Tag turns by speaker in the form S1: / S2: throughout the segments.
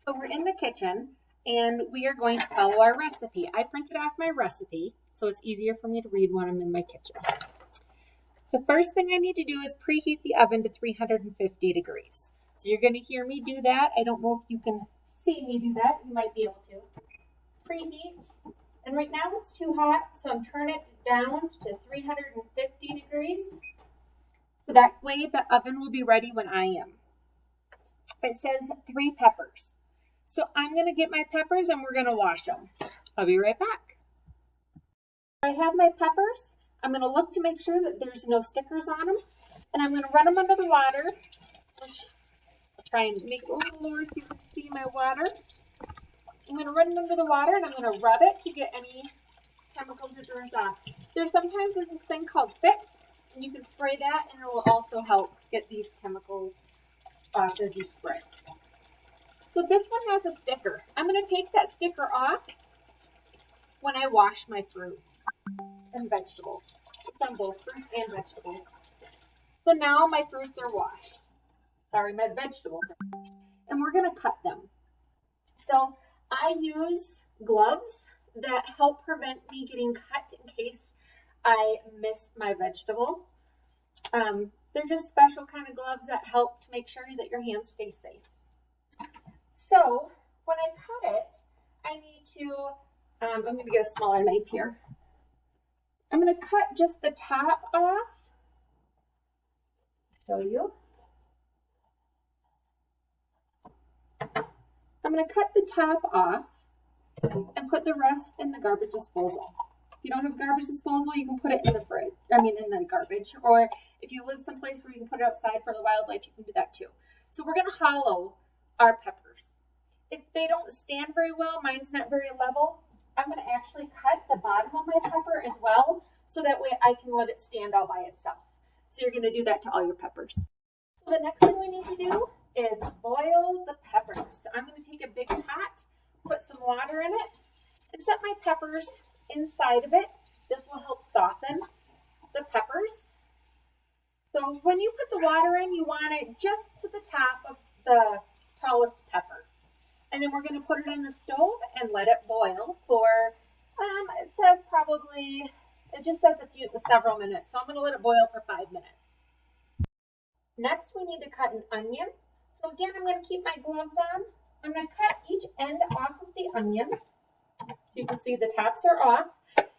S1: So we're in the kitchen and we are going to follow our recipe. I printed off my recipe so it's easier for me to read when I'm in my kitchen. The first thing I need to do is preheat the oven to 350 degrees. So you're going to hear me do that. I don't know if you can see me do that. You might be able to. Preheat. And right now it's too hot, so I'm turning it down to 350 degrees. So that way the oven will be ready when I am. It says 3 peppers. So I'm going to get my peppers and we're going to wash them. I'll be right back. I have my peppers. I'm going to look to make sure that there's no stickers on them. And I'm going to run them under the water. I'll try and make it a little lower so you can see my water. I'm going to run it under the water and I'm going to rub it to get any chemicals or germs off. There's sometimes this thing called Fit, and you can spray that and it will also help get these chemicals off as you spray. So this one has a sticker. I'm going to take that sticker off when I wash my fruit and vegetables. It's on both fruits and vegetables. So now my fruits are washed. Sorry, my vegetables are washed. And we're going to cut them. So I use gloves that help prevent me getting cut in case I miss my vegetable. They're just special kind of gloves that help to make sure that your hands stay safe. So when I cut it, I need to, I'm going to get a smaller knife here. I'm going to cut just the top off. Show you. I'm going to cut the top off and put the rest in the garbage disposal. If you don't have a garbage disposal, you can put it in the fridge, in the garbage. Or if you live someplace where you can put it outside for the wildlife, you can do that too. So we're going to hollow our peppers. If they don't stand very well, mine's not very level, I'm going to actually cut the bottom of my pepper as well, so that way I can let it stand all by itself. So you're going to do that to all your peppers. So the next thing we need to do is boil the peppers. So I'm going to take a big pot, put some water in it, and set my peppers inside of it. This will help soften the peppers. So when you put the water in, you want it just to the top of the tallest pepper. And then we're going to put it in the stove and let it boil for, it says probably, it just says several minutes. So I'm going to let it boil for 5 minutes. Next, we need to cut an onion. So again, I'm going to keep my gloves on. I'm going to cut each end off of the onion. So you can see the tops are off.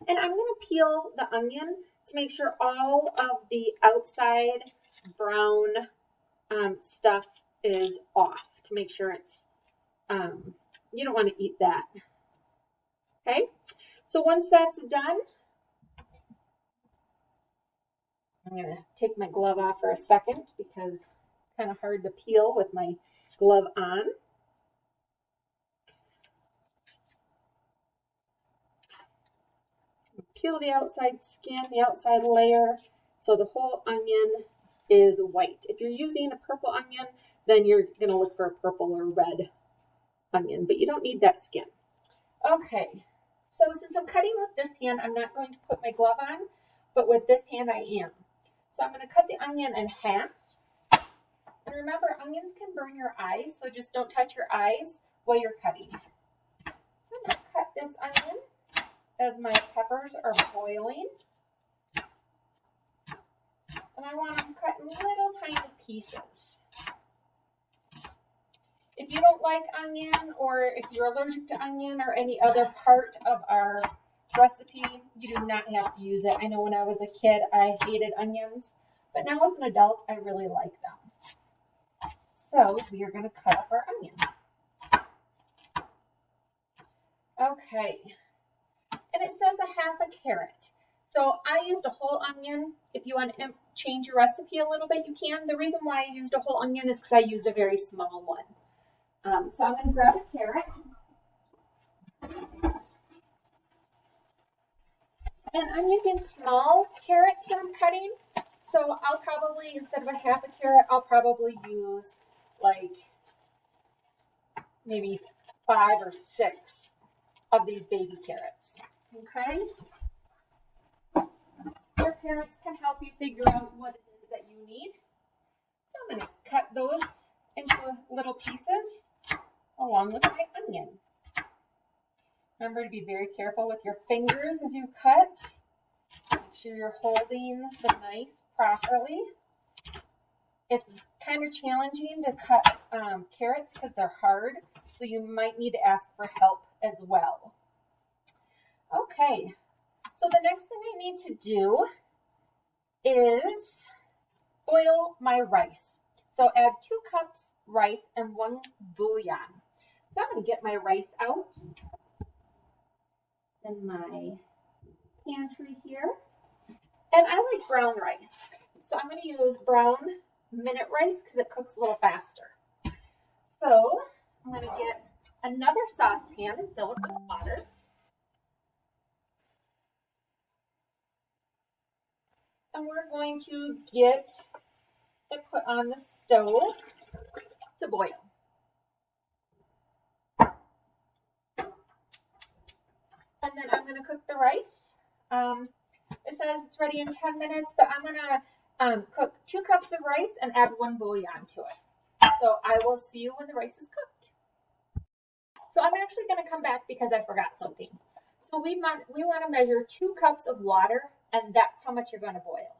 S1: And I'm going to peel the onion to make sure all of the outside brown stuff is off. To make sure it's, you don't want to eat that. Okay, so once that's done, I'm going to take my glove off for a second because it's kind of hard to peel with my glove on. Peel the outside skin, the outside layer, so the whole onion is white. If you're using a purple onion, then you're going to look for a purple or red onion, but you don't need that skin. Okay, so since I'm cutting with this hand, I'm not going to put my glove on, but with this hand I am. So I'm going to cut the onion in half. And remember, onions can burn your eyes, so just don't touch your eyes while you're cutting. So I'm going to cut this onion as my peppers are boiling. And I want them cut in little tiny pieces. If you don't like onion, or if you're allergic to onion or any other part of our recipe, you do not have to use it. I know when I was a kid, I hated onions, but now as an adult, I really like them. So we are going to cut up our onion. Okay. And it says a half a carrot. So I used a whole onion. If you want to change your recipe a little bit, you can. The reason why I used a whole onion is because I used a very small one. So I'm going to grab a carrot. And I'm using small carrots that I'm cutting. So I'll probably, instead of a half a carrot, I'll probably use like maybe 5 or 6 of these baby carrots. Okay? Your parents can help you figure out what it is that you need. So I'm going to cut those into little pieces. Oh, along with my onion. Remember to be very careful with your fingers as you cut. Make sure you're holding the knife properly. It's kind of challenging to cut carrots because they're hard, so you might need to ask for help as well. Okay, so the next thing I need to do is boil my rice. So add 2 cups rice and 1 bouillon. So I'm going to get my rice out in my pantry here. And I like brown rice. So I'm going to use brown minute rice because it cooks a little faster. So I'm going to get another saucepan and fill it with water. And we're going to get it put on the stove to boil. And then I'm going to cook the rice. It says it's ready in 10 minutes, but I'm going to cook 2 cups of rice and add 1 bouillon to it. So I will see you when the rice is cooked. So I'm actually going to come back because I forgot something. So we want to measure 2 cups of water, and that's how much you're going to boil.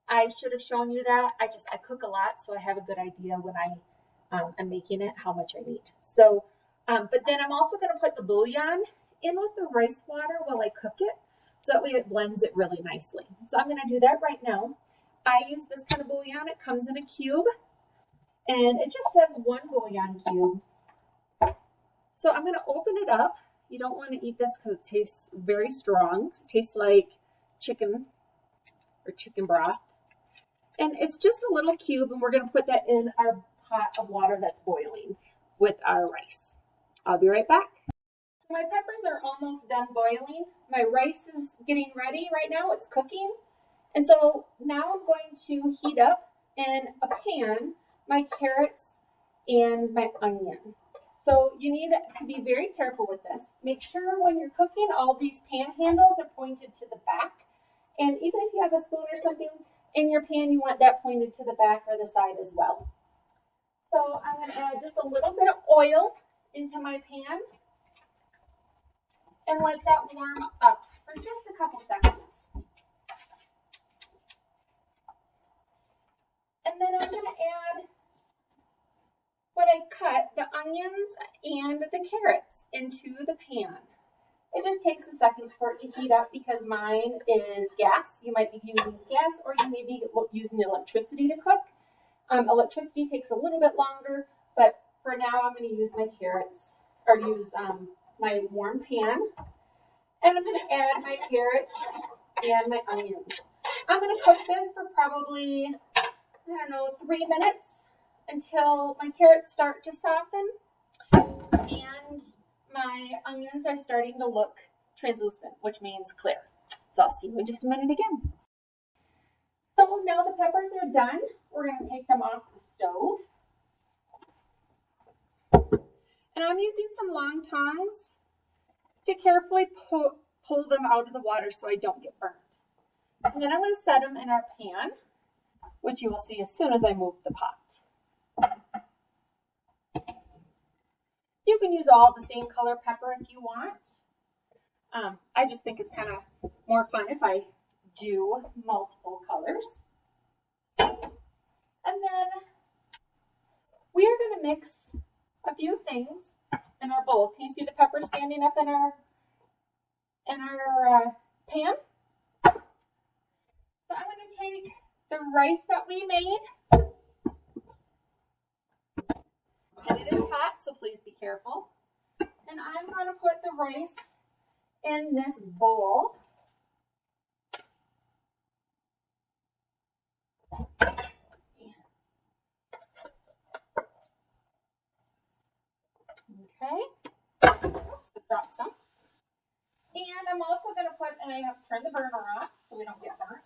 S1: I should have shown you that. I cook a lot, so I have a good idea when I am making it how much I need. So, but then I'm also going to put the bouillon in with the rice water while I cook it, so that way it blends it really nicely. So I'm going to do that right now. I use this kind of bouillon. It comes in a cube, and it just says 1 bouillon cube. So I'm going to open it up. You don't want to eat this because it tastes very strong. It tastes like chicken or chicken broth. And it's just a little cube, and we're going to put that in our pot of water that's boiling with our rice. I'll be right back. My peppers are almost done boiling. My rice is getting ready right now. It's cooking. And so now I'm going to heat up in a pan my carrots and my onion. So you need to be very careful with this. Make sure when you're cooking, all these pan handles are pointed to the back. And even if you have a spoon or something in your pan, you want that pointed to the back or the side as well. So I'm going to add just a little bit of oil into my pan and let that warm up for just a couple seconds. And then I'm going to add what I cut, the onions and the carrots, into the pan. It just takes a second for it to heat up because mine is gas. You might be using gas, or you may be using electricity to cook. Electricity takes a little bit longer, but for now I'm going to use my carrots, or use my warm pan. And I'm going to add my carrots and my onions. I'm going to cook this for probably, 3 minutes until my carrots start to soften and my onions are starting to look translucent, which means clear. So I'll see you in just a minute again. So now the peppers are done. We're going to take them off the stove. And I'm using some long tongs to carefully pull them out of the water so I don't get burnt. And then I'm going to set them in our pan, which you will see as soon as I move the pot. You can use all the same color pepper if you want. I just think it's kind of more fun if I do multiple colors. And then we are going to mix a few things in our bowl. Can you see the pepper standing up in our pan? So I'm going to take the rice that we made, and it is hot, so please be careful. And I'm going to put the rice in this bowl. Okay. Oops, I dropped some. And I'm also going to put, and I have to turn the burner off so we don't get burnt.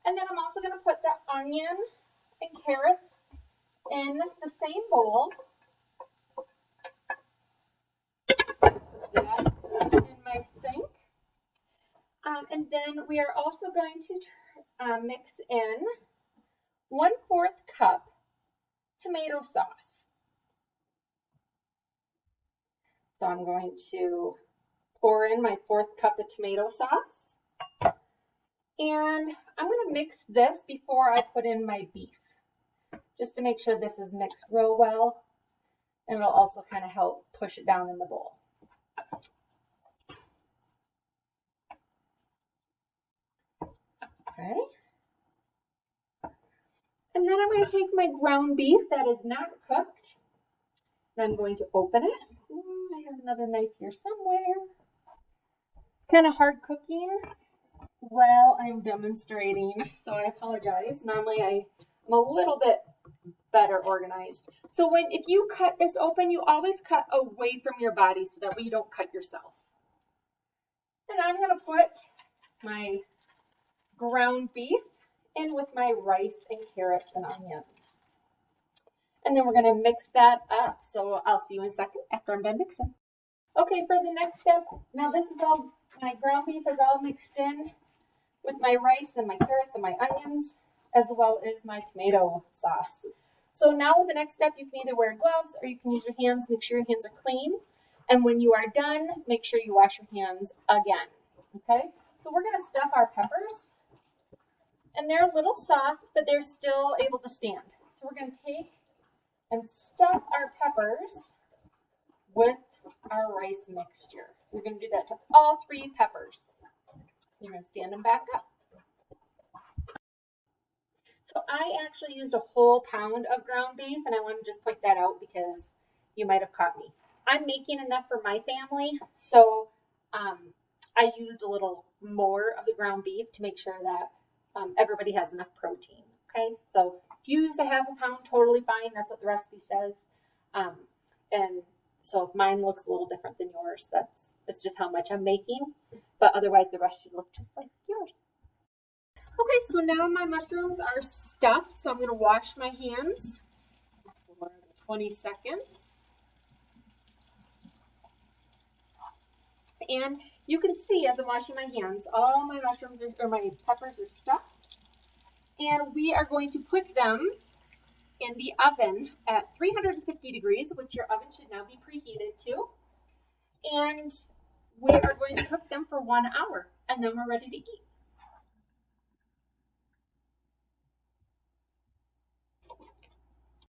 S1: And then I'm also going to put the onion and carrots in the same bowl. Put that in my sink. And then we are also going to mix in 1/4 cup tomato sauce. So I'm going to pour in my 4th cup of tomato sauce. And I'm going to mix this before I put in my beef, just to make sure this is mixed real well. And it'll also kind of help push it down in the bowl. Okay. And then I'm going to take my ground beef that is not cooked, and I'm going to open it. I have another knife here somewhere. It's kind of hard cooking while I'm demonstrating, so I apologize. Normally I'm a little bit better organized. So if you cut this open, you always cut away from your body so that way you don't cut yourself. And I'm going to put my ground beef in with my rice and carrots and onions. And then we're going to mix that up. So I'll see you in a second after I'm done mixing. Okay, for the next step, now this is all, my ground beef is all mixed in with my rice and my carrots and my onions, as well as my tomato sauce. So now the next step, you can either wear gloves or you can use your hands. Make sure your hands are clean. And when you are done, make sure you wash your hands again. Okay, so we're going to stuff our peppers. And they're a little soft, but they're still able to stand. So we're going to take and stuff our peppers with our rice mixture. We're going to do that to all 3 peppers. You're going to stand them back up. So I actually used a whole pound of ground beef, and I want to just point that out because you might have caught me. I'm making enough for my family, so I used a little more of the ground beef to make sure that everybody has enough protein. Okay, so if you use a half a pound, totally fine. That's what the recipe says. And so if mine looks a little different than yours, that's just how much I'm making. But otherwise, the rest should look just like yours. Okay, so now my mushrooms are stuffed. So I'm going to wash my hands for 20 seconds. And you can see as I'm washing my hands, all my mushrooms or my peppers are stuffed. And we are going to put them in the oven at 350 degrees, which your oven should now be preheated to. And we are going to cook them for 1 hour, and then we're ready to eat.